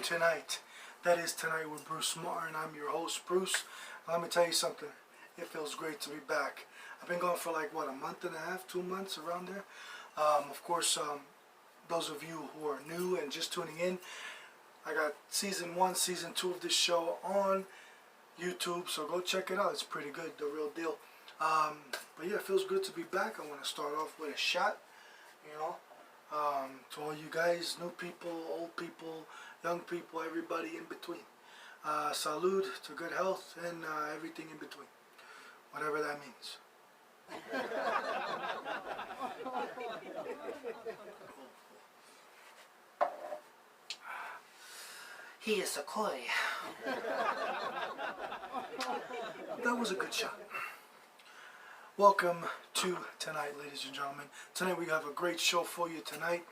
Tonight. That is Tonight with Bruce Martin. I'm your host, Bruce. Let me tell you something. It feels great to be back. I've been gone for like, what, a month and a half, 2 months, around there. Of course, those of you who are new and just tuning in, I got season 1, season 2 of this show on YouTube, so go check it out. It's pretty good, the real deal. But yeah, it feels good to be back. I want to start off with a shot, you know, to all you guys, new people, old people, young people, everybody in between. Salud to good health and everything in between, whatever that means. He is a koi. That was a good shot. Welcome to tonight, ladies and gentlemen. Tonight we have a great show for you tonight.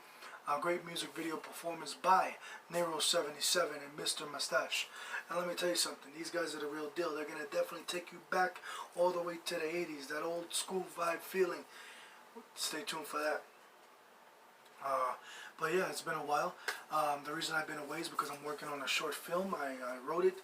A great music video performance by Neros77 and Mr. Moustache. And let me tell you something, these guys are the real deal. They're going to definitely take you back all the way to the 80s, that old school vibe feeling. Stay tuned for that. But yeah, it's been a while. The reason I've been away is because I'm working on a short film. I wrote it,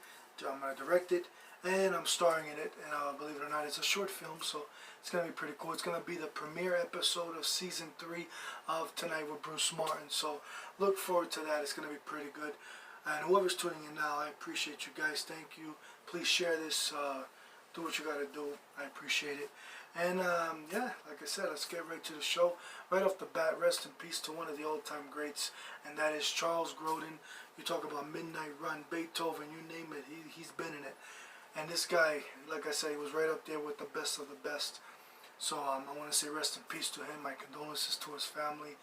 I'm going to direct it, and I'm starring in it. And believe it or not, it's a short film, so it's going to be pretty cool. It's going to be the premiere episode of season 3 of Tonight with Bruce Martin. So look forward to that. It's going to be pretty good. And whoever's tuning in now, I appreciate you guys. Thank you. Please share this. Do what you got to do. I appreciate it. And yeah, like I said, let's get right to the show. Right off the bat, rest in peace to one of the all-time greats, and that is Charles Grodin. You talk about Midnight Run, Beethoven, you name it, he's been in it. And this guy, like I said, he was right up there with the best of the best. So I want to say rest in peace to him. My condolences to his family.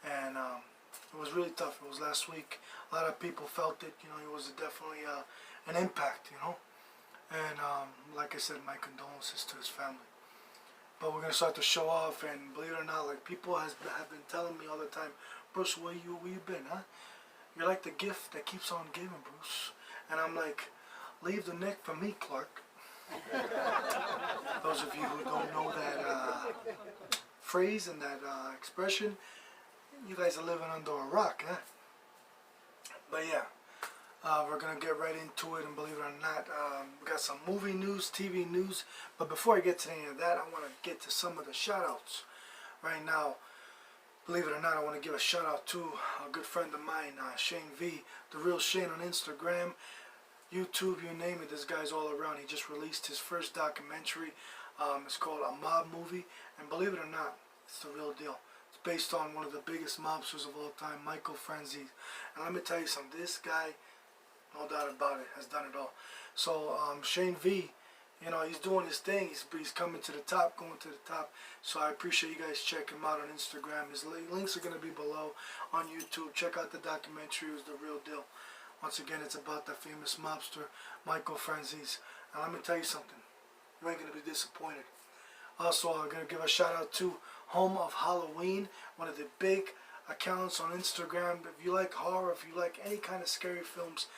And it was really tough. It was last week. A lot of people felt it. You know, it was definitely an impact, you know. And like I said, my condolences to his family. But we're going to start the show off, and believe it or not, like, people have been telling me all the time, Bruce, where you been, huh? You're like the gift that keeps on giving, Bruce. And I'm like, leave the neck for me, Clark. Those of you who don't know that phrase and that expression, you guys are living under a rock, huh? But yeah, we're gonna get right into it, and believe it or not, we got some movie news, TV news. But before I get to any of that, I want to get to some of the shout outs. Right now, believe it or not, I want to give a shout out to a good friend of mine, Shane V, the real Shane on Instagram, YouTube, you name it. This guy's all around. He just released his first documentary. It's called A Mob Movie, and believe it or not, it's the real deal. It's based on one of the biggest mobsters of all time, Michael Frenzy. And let me tell you something, this guy, no doubt about it, has done it all. So Shane V, you know, he's doing his thing. He's coming to the top, going to the top. So I appreciate you guys check him out on Instagram. His links are going to be below on YouTube. Check out the documentary. It was the real deal. Once again, it's about the famous mobster, Michael Frenzies. And let me tell you something. You ain't going to be disappointed. Also, I'm going to give a shout out to Home of Halloween, one of the big accounts on Instagram. If you like horror, if you like any kind of scary films,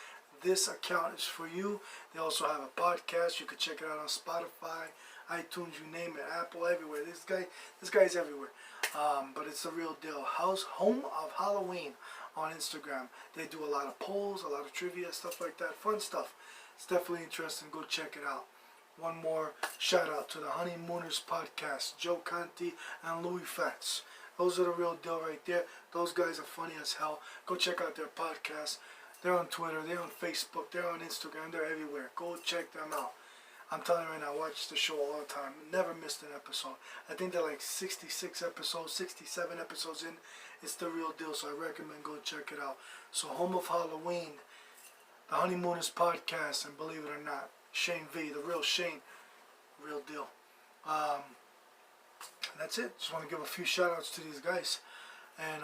this account is for you. They also have a podcast. You can check it out on Spotify, iTunes, you name it, Apple, everywhere. This guy's everywhere. But it's the real deal. Home of Halloween on Instagram. They do a lot of polls, a lot of trivia, stuff like that. Fun stuff. It's definitely interesting. Go check it out. One more shout out to the Honeymooners podcast, Joe Conte and Louis Fats. Those are the real deal right there. Those guys are funny as hell. Go check out their podcast. They're on Twitter, they're on Facebook, they're on Instagram, they're everywhere. Go check them out. I'm telling you right now, watch the show all the time. Never missed an episode. I think they're like 66 episodes, 67 episodes in. It's the real deal, so I recommend go check it out. So Home of Halloween, the Honeymooners podcast, and believe it or not, Shane V, the real Shane, real deal. That's it. Just want to give a few shout outs to these guys. And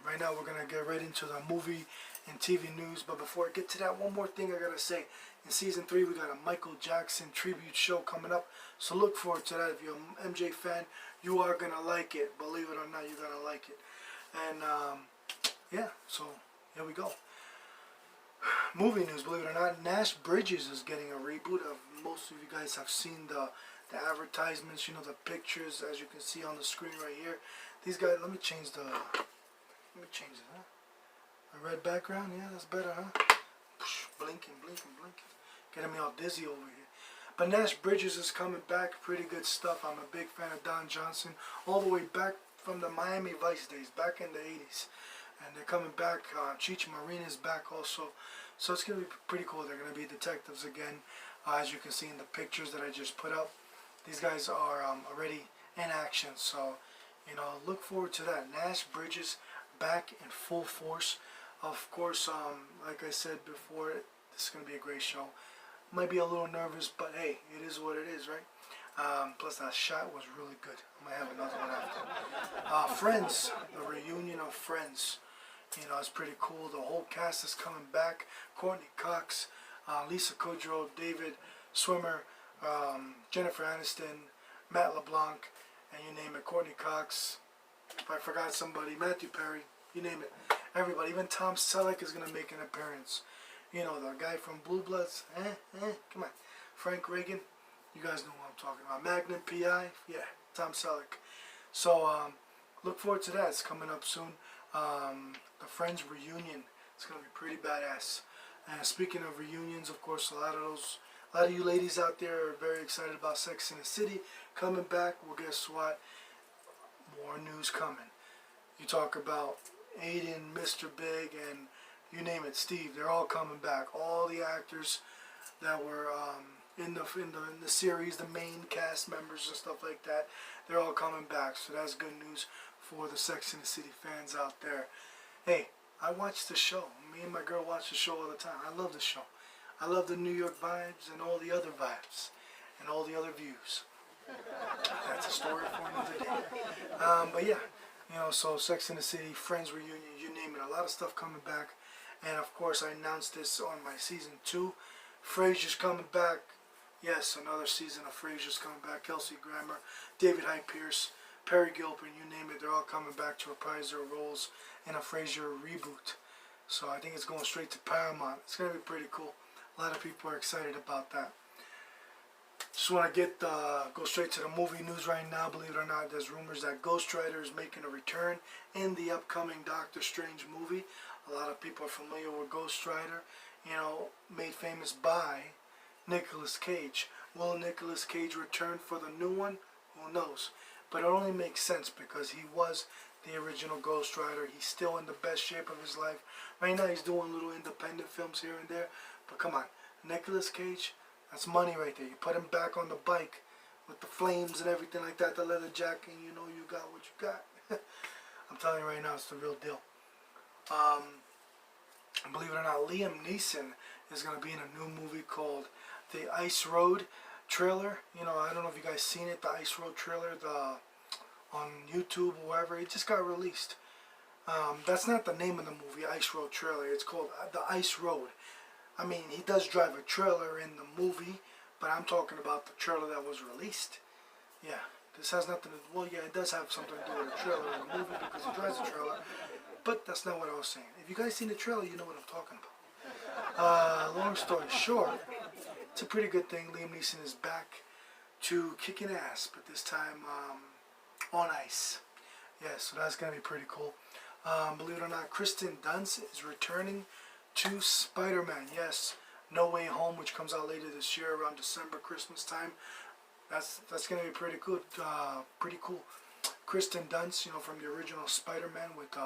right now we're going to get right into the movie and TV news. But before I get to that, one more thing I got to say. In Season 3, we got a Michael Jackson tribute show coming up. So look forward to that. If you're an MJ fan, you are going to like it. Believe it or not, you're going to like it. And yeah, so here we go. Movie news, believe it or not, Nash Bridges is getting a reboot. Most of you guys have seen the advertisements, you know, the pictures, as you can see on the screen right here. These guys, let me change it, huh? A red background, yeah, that's better, huh? Blinking, blinking, blinking. Getting me all dizzy over here. But Nash Bridges is coming back, pretty good stuff. I'm a big fan of Don Johnson, all the way back from the Miami Vice days, back in the 80s. And they're coming back. Cheech Marin is back also. So it's going to be pretty cool. They're going to be detectives again. As you can see in the pictures that I just put up. These guys are already in action. So, you know, look forward to that. Nash Bridges back in full force. Of course, like I said before, this is going to be a great show. Might be a little nervous, but hey, it is what it is, right? Plus that shot was really good. I might have another one after. Friends, the reunion of Friends. You know, it's pretty cool. The whole cast is coming back. Courtney Cox, Lisa Kudrow, David Swimmer, Jennifer Aniston, Matt LeBlanc, and you name it. Courtney Cox. If I forgot somebody, Matthew Perry, you name it. Everybody. Even Tom Selleck is going to make an appearance. You know, the guy from Blue Bloods. Come on. Frank Reagan. You guys know what I'm talking about. Magnum P.I. Yeah, Tom Selleck. So, look forward to that. It's coming up soon. The Friends reunion. It's going to be pretty badass. And speaking of reunions, of course, a lot of you ladies out there are very excited about Sex and the City coming back. Well, guess what? More news coming. You talk about Aiden, Mr. Big, and you name it, Steve. They're all coming back. All the actors that were in the series, the main cast members and stuff like that, they're all coming back. So that's good news for the Sex and the City fans out there. Hey, I watch the show. Me and my girl watch the show all the time. I love the show. I love the New York vibes and all the other vibes and all the other views. That's a story for another day. But yeah, you know, so Sex and the City, Friends reunion, you name it. A lot of stuff coming back. And of course, I announced this on my season 2. Frasier's coming back. Yes, another season of Frasier's coming back. Kelsey Grammer, David Hyde Pierce, Perry Gilpin, you name it. They're all coming back to reprise their roles in a Frasier reboot. So I think it's going straight to Paramount. It's going to be pretty cool. A lot of people are excited about that. Just want to go straight to the movie news right now. Believe it or not, there's rumors that Ghost Rider is making a return in the upcoming Doctor Strange movie. A lot of people are familiar with Ghost Rider, you know, made famous by Nicolas Cage. Will Nicolas Cage return for the new one? Who knows? But it only makes sense because he was the original Ghost Rider. He's still in the best shape of his life. Right now he's doing little independent films here and there. But come on, Nicolas Cage, that's money right there. You put him back on the bike with the flames and everything like that, the leather jacket, and you know you got what you got. I'm telling you right now, it's the real deal. Believe it or not, Liam Neeson is going to be in a new movie called The Ice Road trailer. You know, I don't know if you guys seen it, the Ice Road trailer, on YouTube or wherever. It just got released. That's not the name of the movie, Ice Road trailer. It's called The Ice Road. I mean, he does drive a trailer in the movie, but I'm talking about the trailer that was released. Yeah, this has nothing to do, well, yeah, it does have something to do with the trailer in the movie because he drives a trailer, but that's not what I was saying. If you guys seen the trailer, you know what I'm talking about. Long story short, it's a pretty good thing. Liam Neeson is back to kicking ass, but this time on ice. Yeah, so that's going to be pretty cool. Believe it or not, Kristen Dunst is returning to Spider-Man. Yes, No Way Home, which comes out later this year around December, Christmas time. That's going to be pretty good, pretty cool. Kristen Dunst, you know, from the original Spider-Man with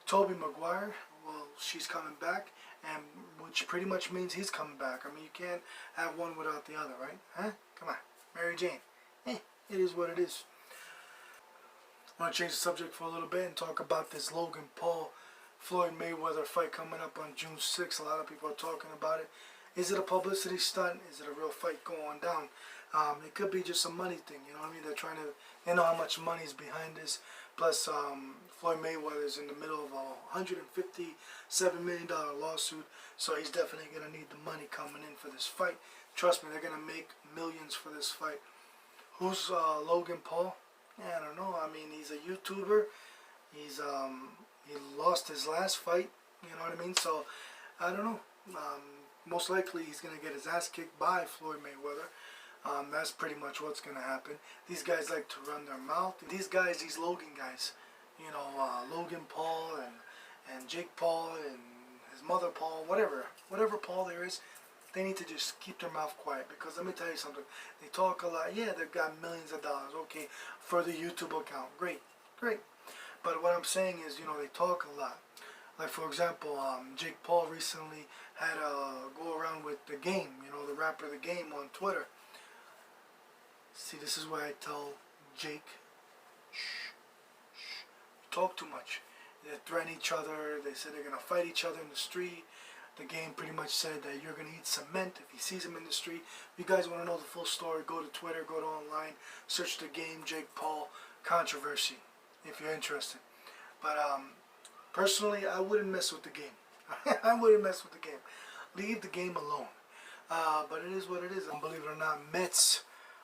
Tobey Maguire. Well, she's coming back, and which pretty much means he's coming back. I mean, you can't have one without the other, right? Huh? Come on, Mary Jane. It is what it is. I want to change the subject for a little bit and talk about this Logan Paul Floyd Mayweather fight coming up on June 6th. A lot of people are talking about it. Is it a publicity stunt? Is it a real fight going down? It could be just a money thing, you know what I mean? They're trying to, they know how much money is behind this. Plus, Floyd Mayweather is in the middle of a $157 million lawsuit, so he's definitely going to need the money coming in for this fight. Trust me, they're going to make millions for this fight. Who's Logan Paul? Yeah, I don't know. I mean, he's a YouTuber. He's he lost his last fight, you know what I mean? So, I don't know. Most likely he's going to get his ass kicked by Floyd Mayweather. That's pretty much what's going to happen. These guys like to run their mouth. These guys, these Logan guys, you know, Logan Paul and Jake Paul and his mother Paul, whatever Paul there is, they need to just keep their mouth quiet, because let me tell you something. They talk a lot. Yeah, they've got millions of dollars, okay, for the YouTube account. Great. But what I'm saying is, you know, they talk a lot. Like, for example, Jake Paul recently had a go around with The Game, you know, the rapper The Game on Twitter. See, this is why I tell Jake, shh, you talk too much. They threaten each other. They said they're going to fight each other in the street. The Game pretty much said that you're going to eat cement if he sees him in the street. If you guys want to know the full story, go to Twitter, go to online, search The Game, Jake Paul, controversy, if you're interested. But personally, I wouldn't mess with The Game. I wouldn't mess with The Game. Leave The Game alone. But it is what it is. And believe it or not,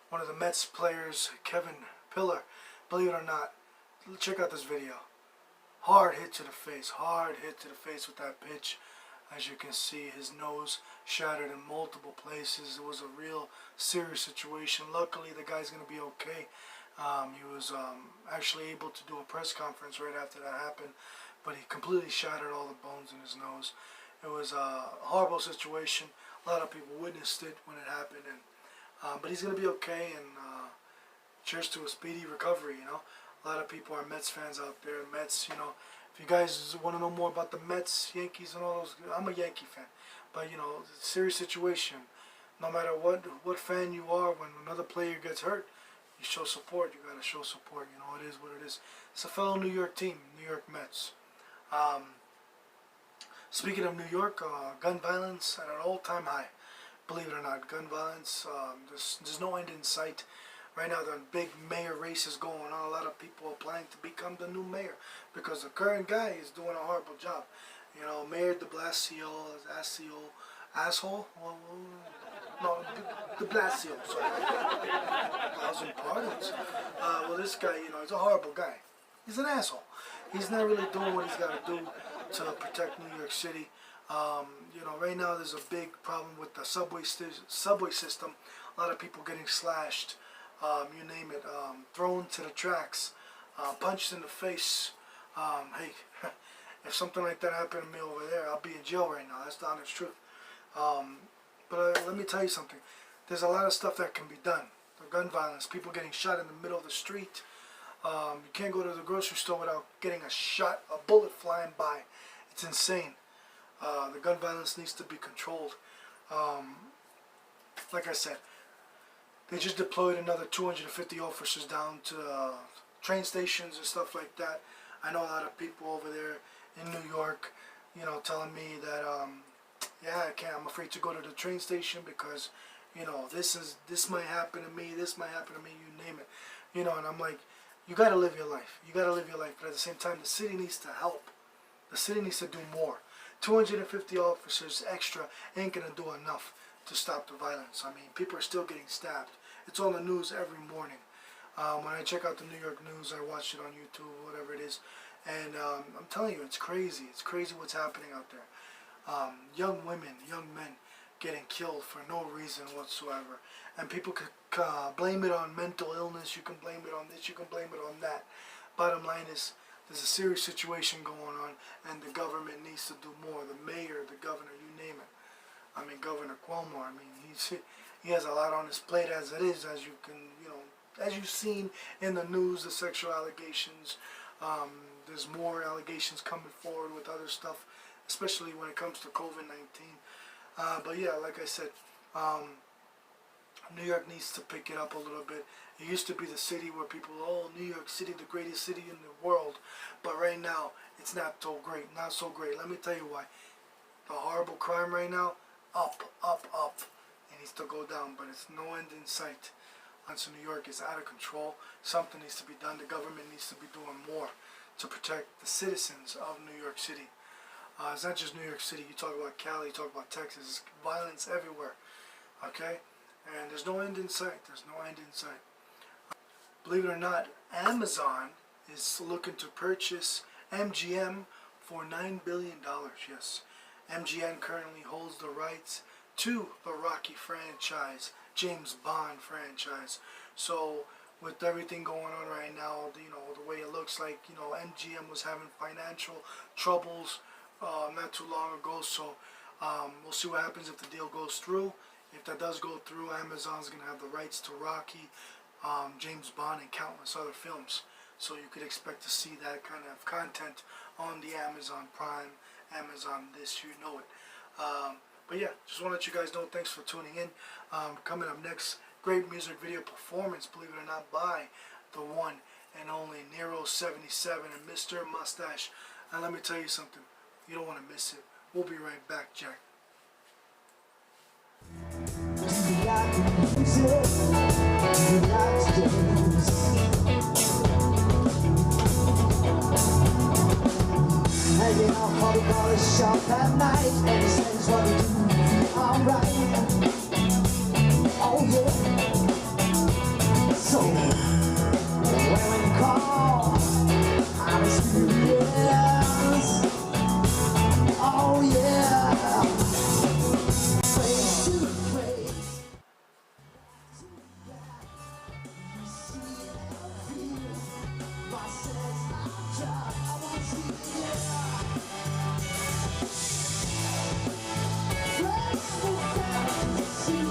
one of the Mets players, Kevin Pillar, believe it or not, check out this video. Hard hit to the face with that pitch. As you can see, his nose shattered in multiple places. It was a real serious situation. Luckily, the guy's going to be okay. He was actually able to do a press conference right after that happened, but he completely shattered all the bones in his nose. It was a horrible situation. A lot of people witnessed it when it happened, and but he's going to be okay, and cheers to a speedy recovery, you know. A lot of people are Mets fans out there. Mets, you know, if you guys want to know more about the Mets, Yankees, and all those, I'm a Yankee fan. But, you know, it's a serious situation. No matter what fan you are, when another player gets hurt, you show support. You got to show support. You know, it is what it is. It's a fellow New York team, New York Mets. Speaking of New York, gun violence at an all-time high. Believe it or not, gun violence, there's no end in sight. Right now, the big mayor race is going on. A lot of people are applying to become the new mayor because the current guy is doing a horrible job. You know, Mayor de Blasio, asshole? Well, no, de Blasio, sorry. 1,000 pardons. Well, this guy, you know, he's a horrible guy. He's an asshole. He's not really doing what he's got to do to protect New York City. You know, right now there's a big problem with the subway system. a lot of people getting slashed, you name it, thrown to the tracks, punched in the face. Hey, if something like that happened to me over there, I'll be in jail right now. That's the honest truth. But let me tell you something. There's a lot of stuff that can be done. The gun violence, people getting shot in the middle of the street. You can't go to the grocery store without getting a shot, a bullet flying by. It's insane. The gun violence needs to be controlled. Like I said, they just deployed another 250 officers down to train stations and stuff like that. I know a lot of people over there in New York, you know, telling me that, yeah, I'm afraid to go to the train station because, you know, this might happen to me, this might happen to me, you name it. You know, and I'm like, you got to live your life. You got to live your life. But at the same time, the city needs to help. The city needs to do more. 250 officers extra ain't going to do enough to stop the violence. I mean, people are still getting stabbed. It's on the news every morning. When I check out the New York news, I watch it on YouTube, whatever it is. And I'm telling you, it's crazy. It's crazy what's happening out there. Young women, young men getting killed for no reason whatsoever. And people could blame it on mental illness. You can blame it on this. You can blame it on that. Bottom line is, there's a serious situation going on, and the government needs to do more. The mayor, the governor, you name it. I mean, Governor Cuomo, I mean, he has a lot on his plate as it is, as you can, you know, as you've seen in the news, the sexual allegations. There's more allegations coming forward with other stuff, especially when it comes to COVID-19. But yeah, like I said, New York needs to pick it up a little bit. It used to be the city where people, oh, New York City, the greatest city in the world. But right now, it's not so great. Not so great. Let me tell you why. The horrible crime right now, up, up, up. It needs to go down, but it's no end in sight. Once New York is out of control, something needs to be done. The government needs to be doing more to protect the citizens of New York City. It's not just New York City. You talk about Cali, you talk about Texas. There's violence everywhere. Okay? And there's no end in sight. There's no end in sight. Believe it or not, Amazon is looking to purchase MGM for $9 billion. Yes. MGM currently holds the rights to the Rocky franchise, James Bond franchise. So with everything going on right now, you know, the way it looks like, you know, MGM was having financial troubles not too long ago. So we'll see what happens if the deal goes through. If that does go through, Amazon's going to have the rights to Rocky, James Bond, and countless other films. So you could expect to see that kind of content on the Amazon Prime, Amazon this, you know it. But yeah, just want to let you guys know, thanks for tuning in. Coming up next, great music video performance, believe it or not, by the one and only Neros77 and Mr. Moustache. And let me tell you something, you don't want to miss it. We'll be right back, Jack. Hanging out for the dollar shop at night, and he says what we do, alright. Oh yeah. So when we call, I'm serious. Oh yeah. Face to face. See and feel my sense of job. I want to see it. Let's go down to see.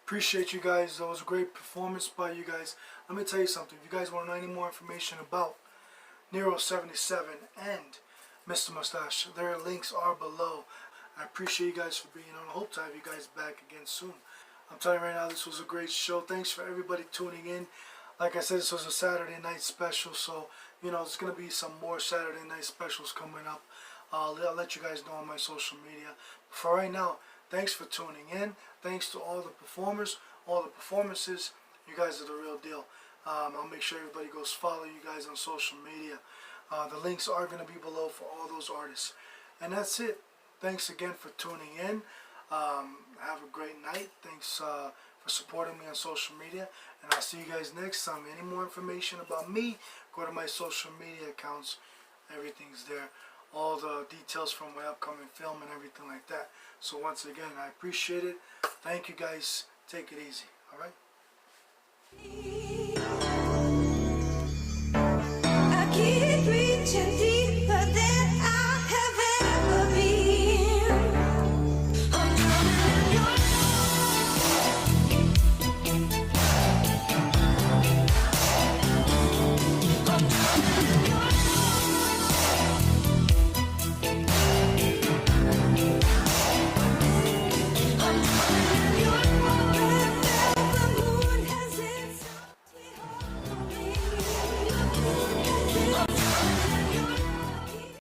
Appreciate you guys. That was a great performance by you guys. Let me tell you something. If you guys want to know any more information about Neros77 and Mr. Moustache, their links are below. I appreciate you guys for being on. I hope to have you guys back again soon. I'm telling you right now, this was a great show. Thanks for everybody tuning in. Like I said, this was a Saturday night special, so you know there's gonna be some more Saturday night specials coming up. I'll let you guys know on my social media. But for right now, thanks for tuning in. Thanks to all the performers, all the performances. You guys are the real deal. I'll make sure everybody goes follow you guys on social media. The links are going to be below for all those artists. And that's it. Thanks again for tuning in. Have a great night. Thanks for supporting me on social media. And I'll see you guys next time. Any more information about me, go to my social media accounts. Everything's there. All the details from my upcoming film and everything like that. So once again, I appreciate it. Thank you guys. Take it easy. Alright? I keep reaching